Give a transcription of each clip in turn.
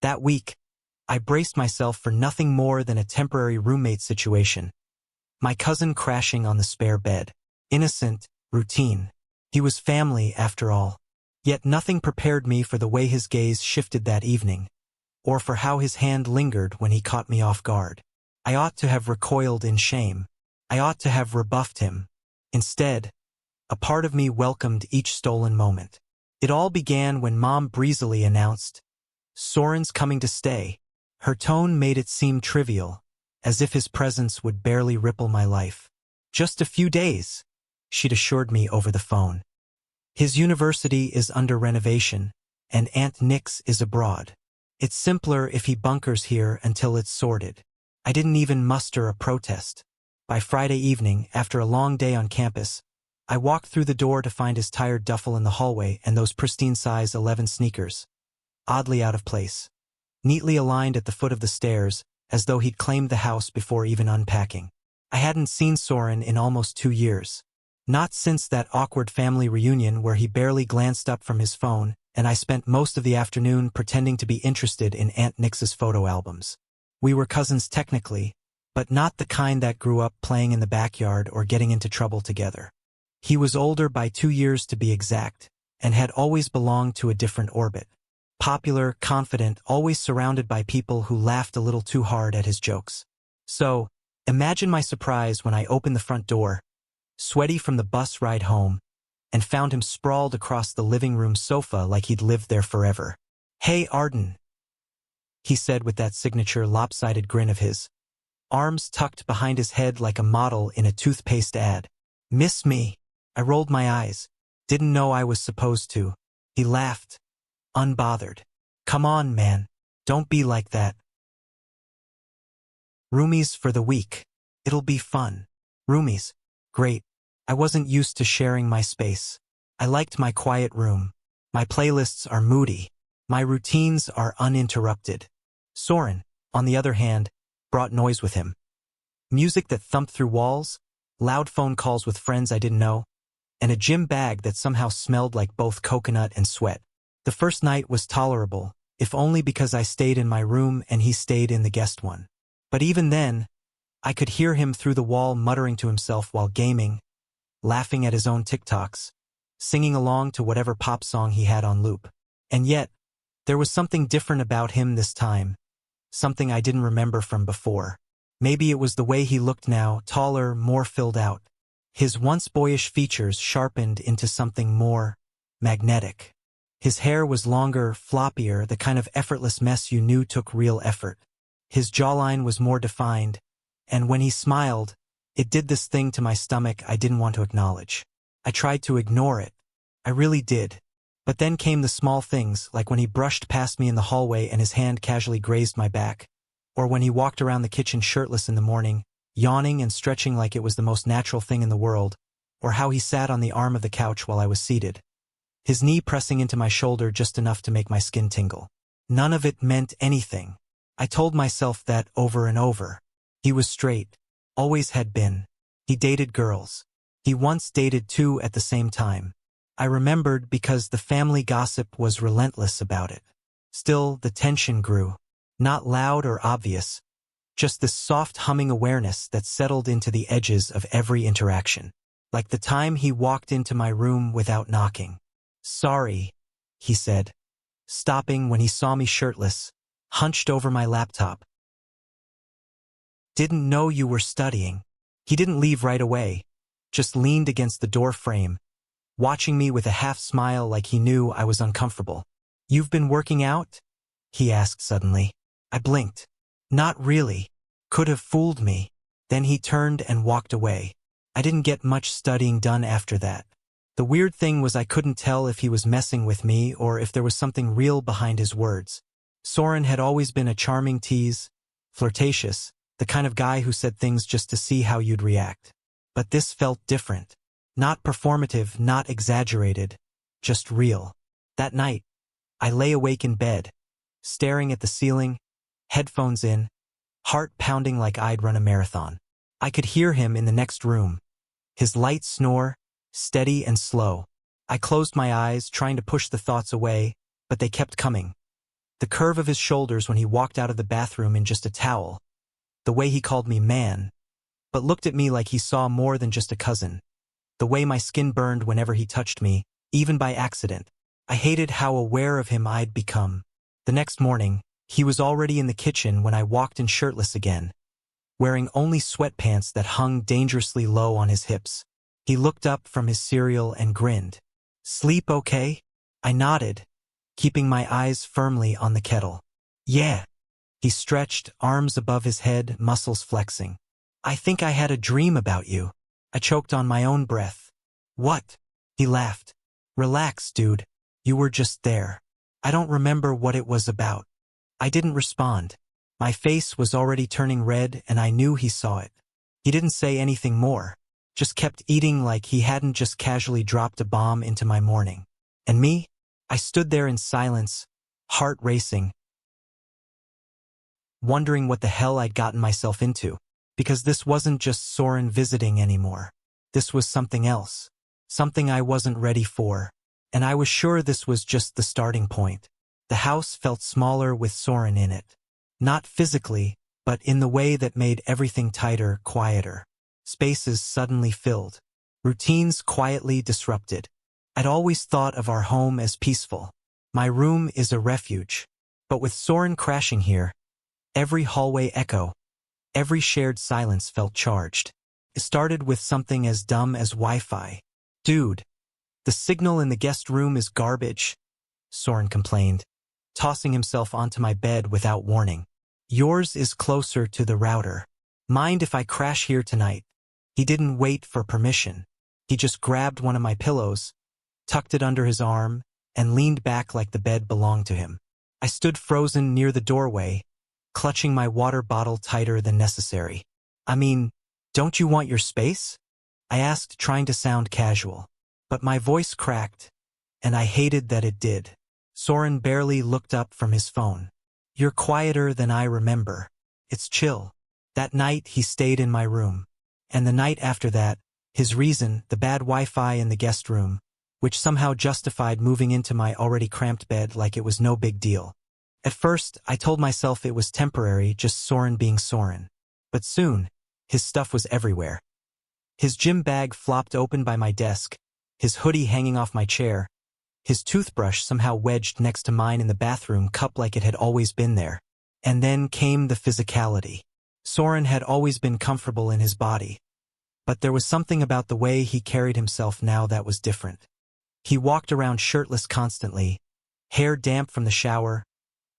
That week, I braced myself for nothing more than a temporary roommate situation. My cousin crashing on the spare bed. Innocent, routine. He was family, after all. Yet nothing prepared me for the way his gaze shifted that evening, or for how his hand lingered when he caught me off guard. I ought to have recoiled in shame. I ought to have rebuffed him. Instead, a part of me welcomed each stolen moment. It all began when Mom breezily announced, "Soren's coming to stay." Her tone made it seem trivial, as if his presence would barely ripple my life. "Just a few days," she'd assured me over the phone. "His university is under renovation, and Aunt Nix is abroad. It's simpler if he bunkers here until it's sorted." I didn't even muster a protest. By Friday evening, after a long day on campus, I walked through the door to find his tired duffel in the hallway and those pristine size 11 sneakers, oddly out of place, neatly aligned at the foot of the stairs, as though he'd claimed the house before even unpacking. I hadn't seen Soren in almost 2 years. Not since that awkward family reunion where he barely glanced up from his phone, and I spent most of the afternoon pretending to be interested in Aunt Nix's photo albums. We were cousins technically, but not the kind that grew up playing in the backyard or getting into trouble together. He was older by 2 years to be exact, and had always belonged to a different orbit. Popular, confident, always surrounded by people who laughed a little too hard at his jokes. So, imagine my surprise when I opened the front door, sweaty from the bus ride home, and found him sprawled across the living room sofa like he'd lived there forever. "Hey, Arden," he said with that signature lopsided grin of his, arms tucked behind his head like a model in a toothpaste ad. "Miss me?" I rolled my eyes. Didn't know I was supposed to. He laughed, unbothered. "Come on, man. Don't be like that. Roomies for the week. It'll be fun." Roomies. Great. I wasn't used to sharing my space. I liked my quiet room. My playlists are moody. My routines are uninterrupted. Soren, on the other hand, brought noise with him. Music that thumped through walls, loud phone calls with friends I didn't know, and a gym bag that somehow smelled like both coconut and sweat. The first night was tolerable, if only because I stayed in my room and he stayed in the guest one. But even then, I could hear him through the wall muttering to himself while gaming, laughing at his own TikToks, singing along to whatever pop song he had on loop. And yet, there was something different about him this time, something I didn't remember from before. Maybe it was the way he looked now, taller, more filled out. His once boyish features sharpened into something more magnetic. His hair was longer, floppier, the kind of effortless mess you knew took real effort. His jawline was more defined, and when he smiled, it did this thing to my stomach I didn't want to acknowledge. I tried to ignore it. I really did. But then came the small things, like when he brushed past me in the hallway and his hand casually grazed my back, or when he walked around the kitchen shirtless in the morning, yawning and stretching like it was the most natural thing in the world, or how he sat on the arm of the couch while I was seated, his knee pressing into my shoulder just enough to make my skin tingle. None of it meant anything. I told myself that over and over. He was straight, always had been. He dated girls. He once dated 2 at the same time. I remembered because the family gossip was relentless about it. Still, the tension grew. Not loud or obvious, just this soft humming awareness that settled into the edges of every interaction. Like the time he walked into my room without knocking. "Sorry," he said, stopping when he saw me shirtless, hunched over my laptop. "Didn't know you were studying." He didn't leave right away, just leaned against the door frame, watching me with a half smile like he knew I was uncomfortable. "You've been working out?" he asked suddenly. I blinked. Not really. Could have fooled me. Then he turned and walked away. I didn't get much studying done after that. The weird thing was I couldn't tell if he was messing with me or if there was something real behind his words. Soren had always been a charming tease, flirtatious, the kind of guy who said things just to see how you'd react. But this felt different. Not performative, not exaggerated, just real. That night, I lay awake in bed, staring at the ceiling, headphones in, heart pounding like I'd run a marathon. I could hear him in the next room, his light snore, steady and slow. I closed my eyes, trying to push the thoughts away, but they kept coming. The curve of his shoulders when he walked out of the bathroom in just a towel. The way he called me man, but looked at me like he saw more than just a cousin. The way my skin burned whenever he touched me, even by accident. I hated how aware of him I'd become. The next morning, he was already in the kitchen when I walked in shirtless again, wearing only sweatpants that hung dangerously low on his hips. He looked up from his cereal and grinned. "Sleep okay?" I nodded, keeping my eyes firmly on the kettle. "Yeah." He stretched, arms above his head, muscles flexing. "I think I had a dream about you." I choked on my own breath. "What?" He laughed. "Relax, dude. You were just there. I don't remember what it was about." I didn't respond. My face was already turning red and I knew he saw it. He didn't say anything more, just kept eating like he hadn't just casually dropped a bomb into my morning. And me? I stood there in silence, heart racing, wondering what the hell I'd gotten myself into. Because this wasn't just Soren visiting anymore. This was something else. Something I wasn't ready for. And I was sure this was just the starting point. The house felt smaller with Soren in it. Not physically, but in the way that made everything tighter, quieter. Spaces suddenly filled. Routines quietly disrupted. I'd always thought of our home as peaceful. My room is a refuge. But with Soren crashing here, every hallway echo, every shared silence felt charged. It started with something as dumb as Wi-Fi. "Dude, the signal in the guest room is garbage," Soren complained, tossing himself onto my bed without warning. "Yours is closer to the router. Mind if I crash here tonight?" He didn't wait for permission. He just grabbed one of my pillows, tucked it under his arm, and leaned back like the bed belonged to him. I stood frozen near the doorway, clutching my water bottle tighter than necessary. "I mean, don't you want your space?" I asked, trying to sound casual. But my voice cracked, and I hated that it did. Soren barely looked up from his phone. "You're quieter than I remember. It's chill." That night he stayed in my room. And the night after that, his reason, the bad Wi-Fi in the guest room, which somehow justified moving into my already cramped bed like it was no big deal. At first, I told myself it was temporary, just Soren being Soren. But soon, his stuff was everywhere. His gym bag flopped open by my desk, his hoodie hanging off my chair, his toothbrush somehow wedged next to mine in the bathroom cup like it had always been there. And then came the physicality. Soren had always been comfortable in his body, but there was something about the way he carried himself now that was different. He walked around shirtless constantly, hair damp from the shower,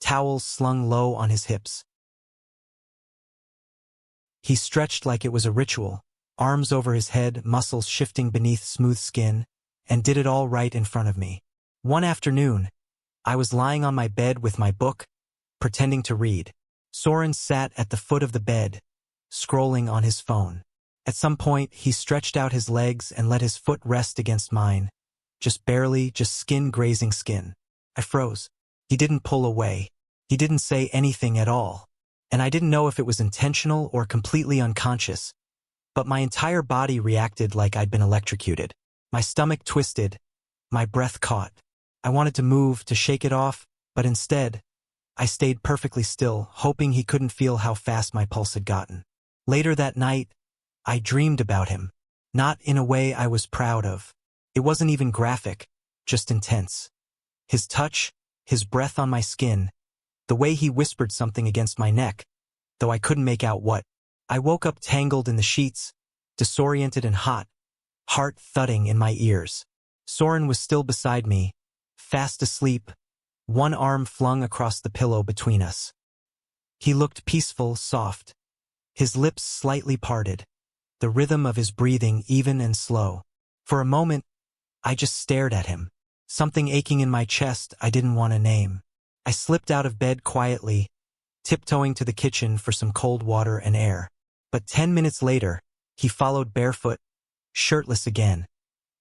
towels slung low on his hips. He stretched like it was a ritual, arms over his head, muscles shifting beneath smooth skin, and did it all right in front of me. One afternoon, I was lying on my bed with my book, pretending to read. Soren sat at the foot of the bed, scrolling on his phone. At some point, he stretched out his legs and let his foot rest against mine. Just barely, just skin grazing skin. I froze. He didn't pull away. He didn't say anything at all. And I didn't know if it was intentional or completely unconscious. But my entire body reacted like I'd been electrocuted. My stomach twisted. My breath caught. I wanted to move, to shake it off, but instead, I stayed perfectly still, hoping he couldn't feel how fast my pulse had gotten. Later that night, I dreamed about him. Not in a way I was proud of. It wasn't even graphic, just intense. His touch, his breath on my skin, the way he whispered something against my neck, though I couldn't make out what. I woke up tangled in the sheets, disoriented and hot, heart thudding in my ears. Soren was still beside me, fast asleep, one arm flung across the pillow between us. He looked peaceful, soft, his lips slightly parted, the rhythm of his breathing even and slow. For a moment, I just stared at him, something aching in my chest I didn't want to name. I slipped out of bed quietly, tiptoeing to the kitchen for some cold water and air. But 10 minutes later, he followed barefoot, shirtless again,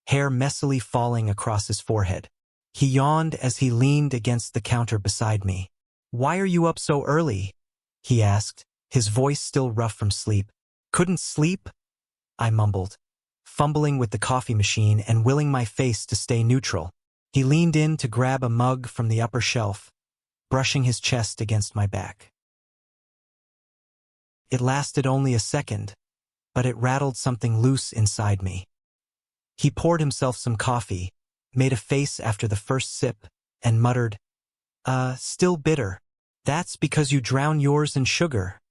hair messily falling across his forehead. He yawned as he leaned against the counter beside me. "Why are you up so early?" he asked, his voice still rough from sleep. "Couldn't sleep?" I mumbled, fumbling with the coffee machine and willing my face to stay neutral. He leaned in to grab a mug from the upper shelf, brushing his chest against my back. It lasted only a second, but it rattled something loose inside me. He poured himself some coffee, made a face after the first sip, and muttered, still bitter. That's because you drown yours in sugar,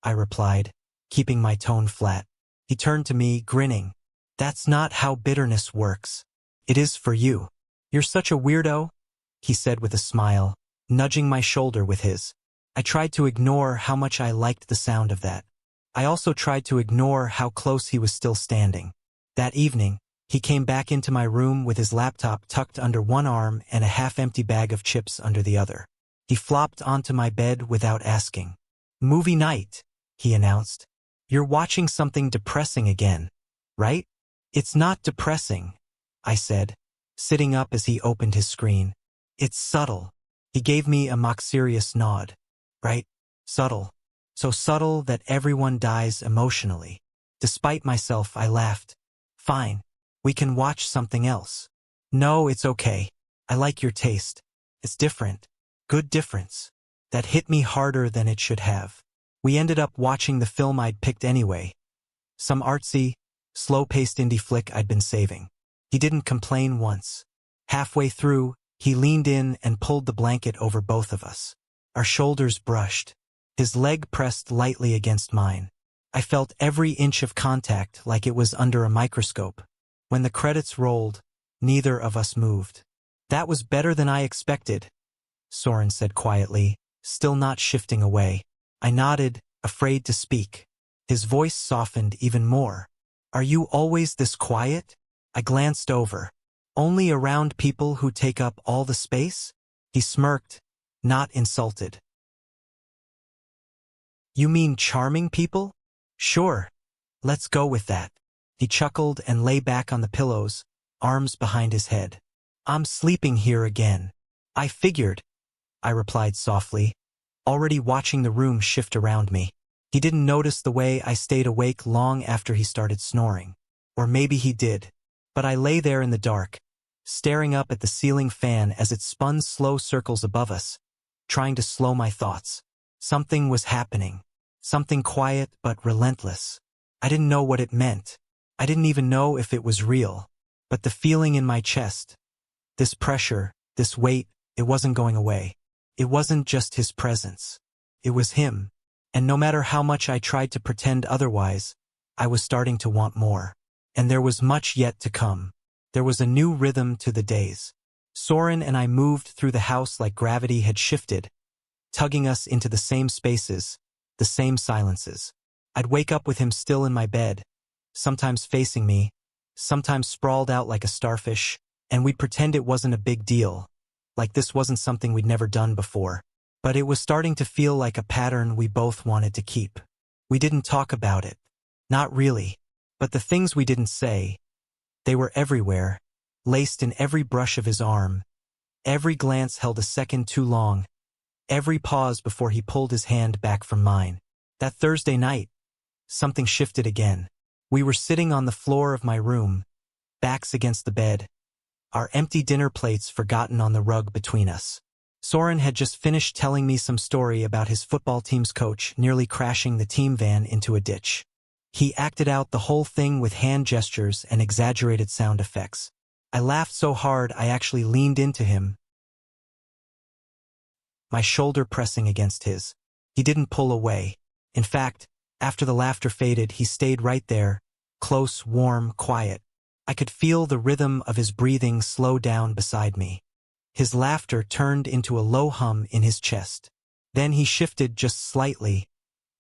I replied, keeping my tone flat. He turned to me, grinning. That's not how bitterness works. It is for you. You're such a weirdo, he said with a smile, nudging my shoulder with his. I tried to ignore how much I liked the sound of that. I also tried to ignore how close he was still standing. That evening, he came back into my room with his laptop tucked under one arm and a half-empty bag of chips under the other. He flopped onto my bed without asking. Movie night, he announced. You're watching something depressing again, right? It's not depressing, I said, sitting up as he opened his screen. It's subtle. He gave me a mock-serious nod. Right? Subtle. So subtle that everyone dies emotionally. Despite myself, I laughed. Fine. We can watch something else. No, it's okay. I like your taste. It's different. Good difference. That hit me harder than it should have. We ended up watching the film I'd picked anyway. Some artsy, slow-paced indie flick I'd been saving. He didn't complain once. Halfway through, he leaned in and pulled the blanket over both of us. Our shoulders brushed. His leg pressed lightly against mine. I felt every inch of contact like it was under a microscope. When the credits rolled, neither of us moved. That was better than I expected, Soren said quietly, still not shifting away. I nodded, afraid to speak. His voice softened even more. Are you always this quiet? I glanced over. Only around people who take up all the space? He smirked, not insulted. You mean charming people? Sure. Let's go with that. He chuckled and lay back on the pillows, arms behind his head. I'm sleeping here again. I figured, I replied softly, already watching the room shift around me. He didn't notice the way I stayed awake long after he started snoring. Or maybe he did. But I lay there in the dark, staring up at the ceiling fan as it spun slow circles above us, trying to slow my thoughts. Something was happening. Something quiet but relentless. I didn't know what it meant. I didn't even know if it was real. But the feeling in my chest, this pressure, this weight, it wasn't going away. It wasn't just his presence. It was him. And no matter how much I tried to pretend otherwise, I was starting to want more. And there was much yet to come. There was a new rhythm to the days. Soren and I moved through the house like gravity had shifted, tugging us into the same spaces, the same silences. I'd wake up with him still in my bed, sometimes facing me, sometimes sprawled out like a starfish, and we'd pretend it wasn't a big deal, like this wasn't something we'd never done before. But it was starting to feel like a pattern we both wanted to keep. We didn't talk about it. Not really. But the things we didn't say, they were everywhere, laced in every brush of his arm. Every glance held a second too long. Every pause before he pulled his hand back from mine. That Thursday night, something shifted again. We were sitting on the floor of my room, backs against the bed, our empty dinner plates forgotten on the rug between us. Soren had just finished telling me some story about his football team's coach nearly crashing the team van into a ditch. He acted out the whole thing with hand gestures and exaggerated sound effects. I laughed so hard I actually leaned into him, my shoulder pressing against his. He didn't pull away. In fact, after the laughter faded, he stayed right there, close, warm, quiet. I could feel the rhythm of his breathing slow down beside me. His laughter turned into a low hum in his chest. Then he shifted just slightly,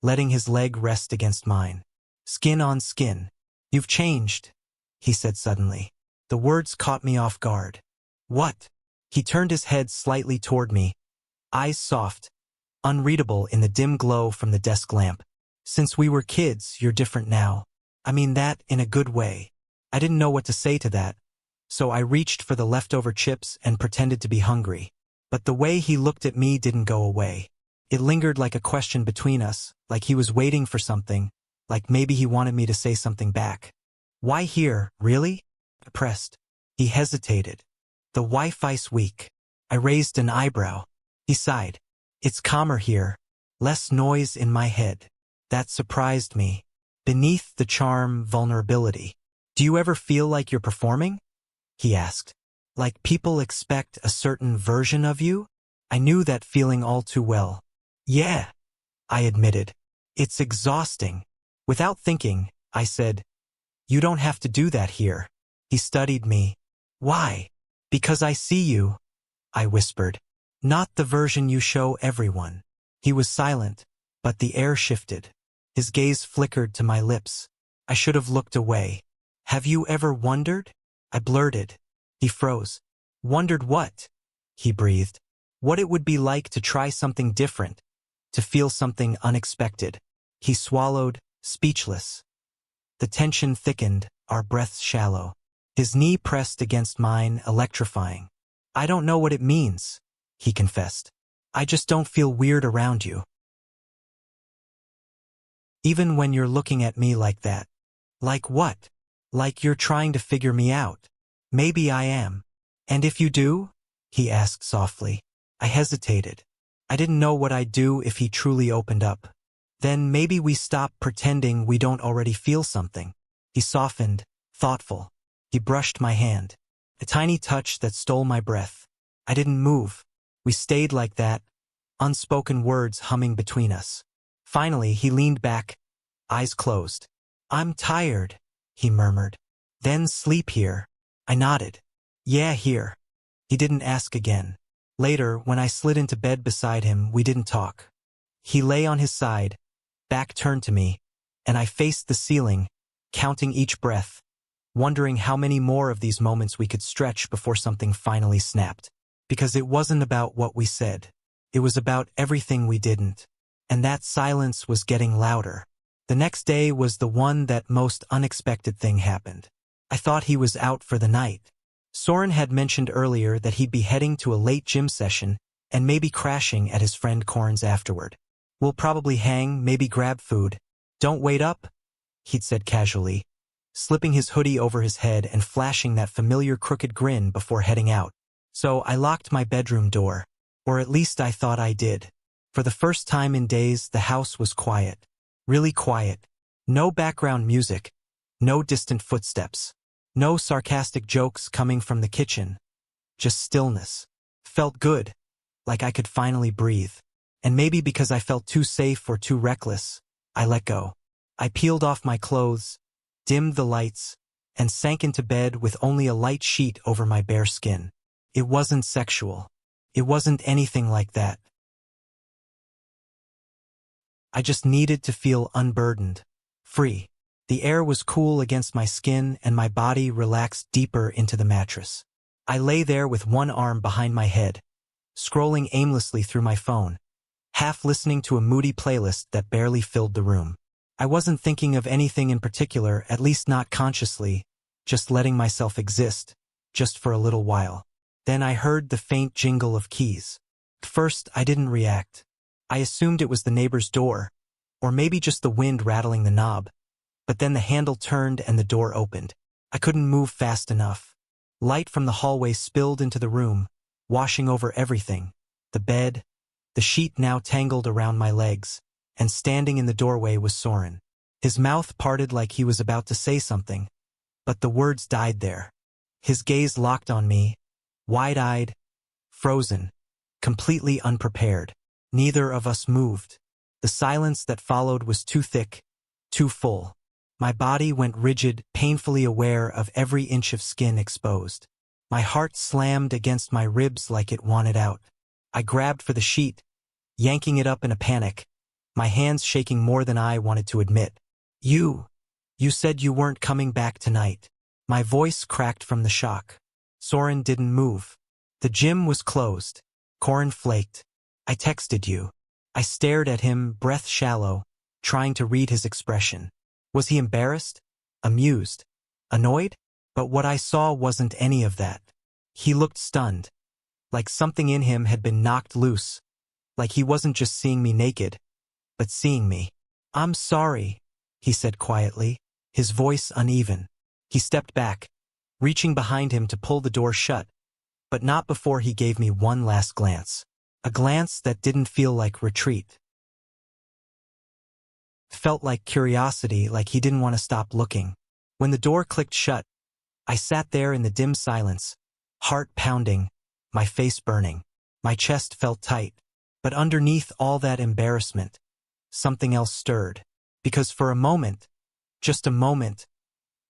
letting his leg rest against mine. Skin on skin. You've changed, he said suddenly. The words caught me off guard. What? He turned his head slightly toward me, eyes soft, unreadable in the dim glow from the desk lamp. Since we were kids, you're different now. I mean that in a good way. I didn't know what to say to that, so I reached for the leftover chips and pretended to be hungry. But the way he looked at me didn't go away. It lingered like a question between us, like he was waiting for something, like maybe he wanted me to say something back. Why here, really? I pressed. He hesitated. The Wi-Fi's weak. I raised an eyebrow. He He sighed. It's calmer here. Less noise in my head. That surprised me. Beneath the charm, vulnerability. Do you ever feel like you're performing? He asked. Like people expect a certain version of you? I knew that feeling all too well. Yeah, I admitted. It's exhausting. Without thinking, I said, you don't have to do that here. He studied me. Why? Because I see you, I whispered. Not the version you show everyone. He was silent, but the air shifted. His gaze flickered to my lips. I should have looked away. Have you ever wondered? I blurted. He froze. Wondered what? He breathed. What it would be like to try something different, to feel something unexpected. He swallowed, speechless. The tension thickened, our breaths shallow. His knee pressed against mine, electrifying. I don't know what it means, he confessed. I just don't feel weird around you. Even when you're looking at me like that. Like what? Like you're trying to figure me out. Maybe I am. And if you do? He asked softly. I hesitated. I didn't know what I'd do if he truly opened up. Then maybe we stop pretending we don't already feel something. He softened, thoughtful. He brushed my hand. A tiny touch that stole my breath. I didn't move. We stayed like that, unspoken words humming between us. Finally, he leaned back, eyes closed. I'm tired, he murmured. Then sleep here. I nodded. Yeah, here. He didn't ask again. Later, when I slid into bed beside him, we didn't talk. He lay on his side, back turned to me, and I faced the ceiling, counting each breath, wondering how many more of these moments we could stretch before something finally snapped. Because it wasn't about what we said. It was about everything we didn't. And that silence was getting louder. The next day was the one that most unexpected thing happened. I thought he was out for the night. Soren had mentioned earlier that he'd be heading to a late gym session and maybe crashing at his friend Corin's afterward. We'll probably hang, maybe grab food. Don't wait up, he'd said casually, slipping his hoodie over his head and flashing that familiar crooked grin before heading out. So I locked my bedroom door, or at least I thought I did. For the first time in days, the house was quiet. Really quiet. No background music. No distant footsteps. No sarcastic jokes coming from the kitchen. Just stillness. Felt good. Like I could finally breathe. And maybe because I felt too safe or too reckless, I let go. I peeled off my clothes, dimmed the lights, and sank into bed with only a light sheet over my bare skin. It wasn't sexual. It wasn't anything like that. I just needed to feel unburdened, free. The air was cool against my skin and my body relaxed deeper into the mattress. I lay there with one arm behind my head, scrolling aimlessly through my phone, half listening to a moody playlist that barely filled the room. I wasn't thinking of anything in particular, at least not consciously, just letting myself exist, just for a little while. Then I heard the faint jingle of keys. At first, I didn't react. I assumed it was the neighbor's door, or maybe just the wind rattling the knob. But then the handle turned and the door opened. I couldn't move fast enough. Light from the hallway spilled into the room, washing over everything. The bed, the sheet now tangled around my legs, and standing in the doorway was Soren. His mouth parted like he was about to say something, but the words died there. His gaze locked on me, wide-eyed, frozen, completely unprepared. Neither of us moved. The silence that followed was too thick, too full. My body went rigid, painfully aware of every inch of skin exposed. My heart slammed against my ribs like it wanted out. I grabbed for the sheet, yanking it up in a panic, my hands shaking more than I wanted to admit. You said you weren't coming back tonight. My voice cracked from the shock. Soren didn't move. The gym was closed. Corin flaked. I texted you. I stared at him, breath shallow, trying to read his expression. Was he embarrassed? Amused? Annoyed? But what I saw wasn't any of that. He looked stunned. Like something in him had been knocked loose. Like he wasn't just seeing me naked, but seeing me. I'm sorry, he said quietly, his voice uneven. He stepped back, reaching behind him to pull the door shut, but not before he gave me one last glance. A glance that didn't feel like retreat. Felt like curiosity, like he didn't want to stop looking. When the door clicked shut, I sat there in the dim silence, heart pounding, my face burning. My chest felt tight, but underneath all that embarrassment, something else stirred. Because for a moment, just a moment,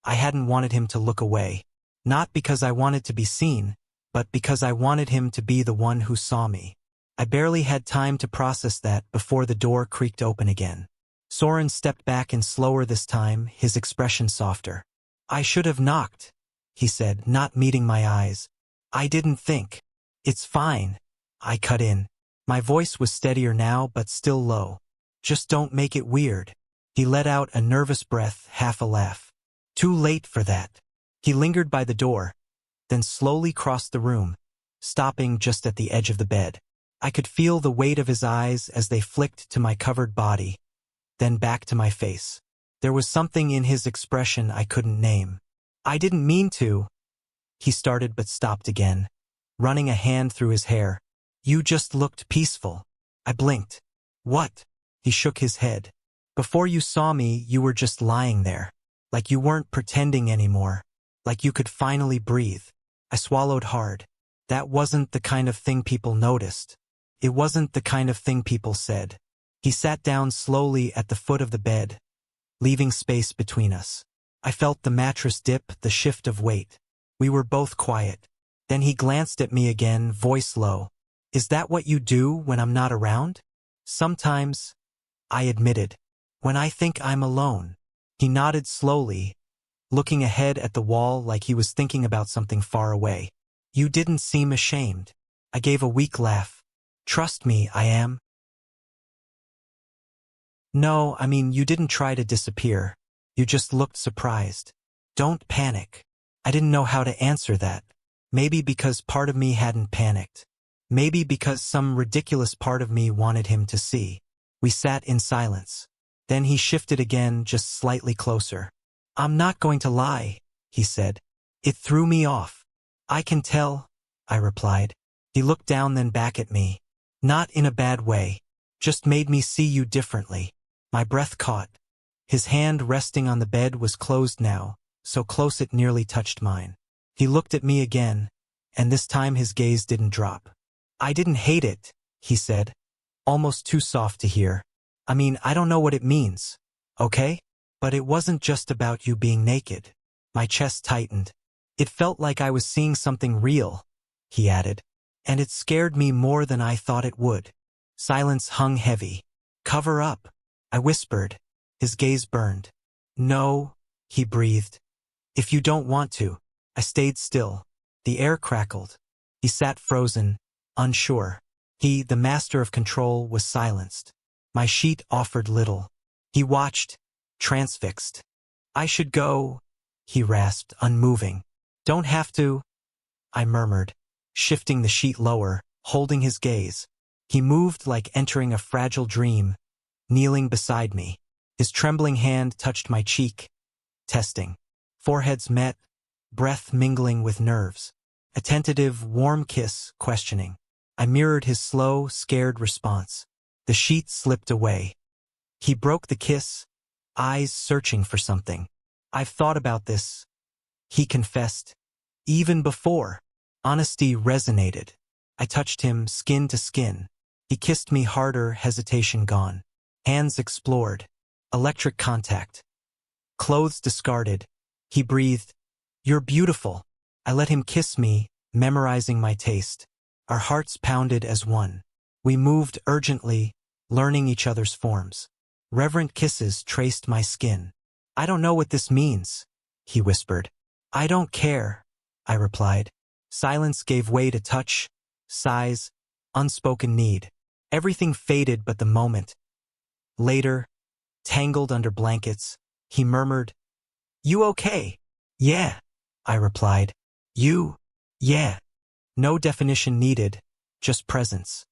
I hadn't wanted him to look away. Not because I wanted to be seen, but because I wanted him to be the one who saw me. I barely had time to process that before the door creaked open again. Soren stepped back and slower this time, his expression softer. "I should have knocked," he said, not meeting my eyes. "I didn't think." "It's fine," I cut in. My voice was steadier now, but still low. "Just don't make it weird." He let out a nervous breath, half a laugh. "Too late for that." He lingered by the door, then slowly crossed the room, stopping just at the edge of the bed. I could feel the weight of his eyes as they flicked to my covered body, then back to my face. There was something in his expression I couldn't name. "I didn't mean to," he started but stopped again, running a hand through his hair. "You just looked peaceful." I blinked. "What?" He shook his head. "Before you saw me, you were just lying there. Like you weren't pretending anymore. Like you could finally breathe." I swallowed hard. That wasn't the kind of thing people noticed. It wasn't the kind of thing people said. He sat down slowly at the foot of the bed, leaving space between us. I felt the mattress dip, the shift of weight. We were both quiet. Then he glanced at me again, voice low. "Is that what you do when I'm not around?" "Sometimes," I admitted. "When I think I'm alone." He nodded slowly, looking ahead at the wall like he was thinking about something far away. "You didn't seem ashamed." I gave a weak laugh. "Trust me, I am." "No, I mean, you didn't try to disappear. You just looked surprised." "Don't panic." I didn't know how to answer that. Maybe because part of me hadn't panicked. Maybe because some ridiculous part of me wanted him to see. We sat in silence. Then he shifted again, just slightly closer. "I'm not going to lie," he said. "It threw me off." "I can tell," I replied. He looked down then back at me. "Not in a bad way. Just made me see you differently." My breath caught. His hand resting on the bed was closed now, so close it nearly touched mine. He looked at me again, and this time his gaze didn't drop. "I didn't hate it," he said, almost too soft to hear. "I mean, I don't know what it means, okay? But it wasn't just about you being naked." My chest tightened. "It felt like I was seeing something real," he added. "And it scared me more than I thought it would." Silence hung heavy. "Cover up," I whispered. His gaze burned. "No," he breathed. "If you don't want to." I stayed still. The air crackled. He sat frozen, unsure. He, the master of control, was silenced. My sheet offered little. He watched, transfixed. "I should go," he rasped, unmoving. "Don't have to," I murmured, shifting the sheet lower, holding his gaze. He moved like entering a fragile dream, kneeling beside me. His trembling hand touched my cheek, testing. Foreheads met, breath mingling with nerves. A tentative, warm kiss, questioning. I mirrored his slow, scared response. The sheet slipped away. He broke the kiss, eyes searching for something. "I've thought about this," he confessed. "Even before." Honesty resonated. I touched him, skin to skin. He kissed me harder, hesitation gone. Hands explored. Electric contact. Clothes discarded. He breathed, "You're beautiful." I let him kiss me, memorizing my taste. Our hearts pounded as one. We moved urgently, learning each other's forms. Reverent kisses traced my skin. "I don't know what this means," he whispered. "I don't care," I replied. Silence gave way to touch, sighs, unspoken need. Everything faded but the moment. Later, tangled under blankets, he murmured, "You okay?" "Yeah," I replied. "You?" "Yeah." No definition needed, just presence.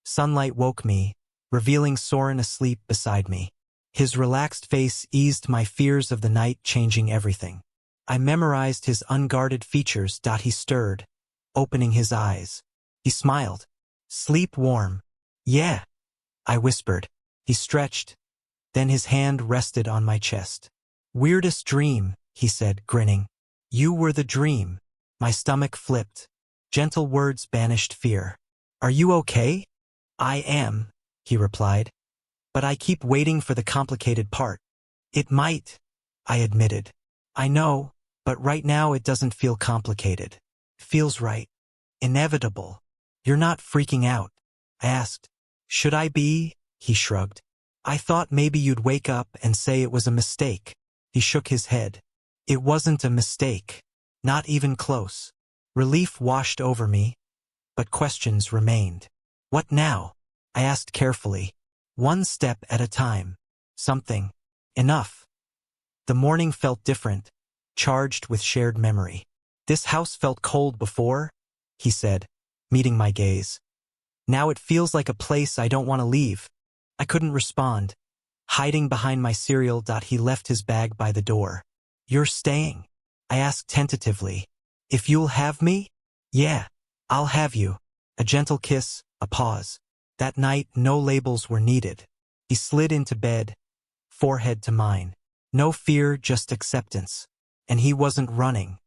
Sunlight woke me, revealing Soren asleep beside me. His relaxed face eased my fears of the night, changing everything. I memorized his unguarded features. He stirred, opening his eyes. He smiled, Sleep warm. Yeah, I whispered. He stretched, then his hand rested on my chest. Weirdest dream, he said, grinning. You were the dream. My stomach flipped. Gentle words banished fear. Are you okay? I am, he replied. But I keep waiting for the complicated part. It might, I admitted. I know, but right now it doesn't feel complicated. Feels right. Inevitable. You're not freaking out? I asked. Should I be? He shrugged. I thought maybe you'd wake up and say it was a mistake. He shook his head. It wasn't a mistake. Not even close. Relief washed over me, but questions remained. What now? I asked carefully. One step at a time. Something. Enough. The morning felt different, charged with shared memory. This house felt cold before, he said, meeting my gaze. Now it feels like a place I don't want to leave. I couldn't respond. Hiding behind my cereal. He left his bag by the door. You're staying? I asked tentatively. If you'll have me? Yeah, I'll have you. A gentle kiss, a pause. That night, no labels were needed. He slid into bed, forehead to mine. No fear, just acceptance. And he wasn't running.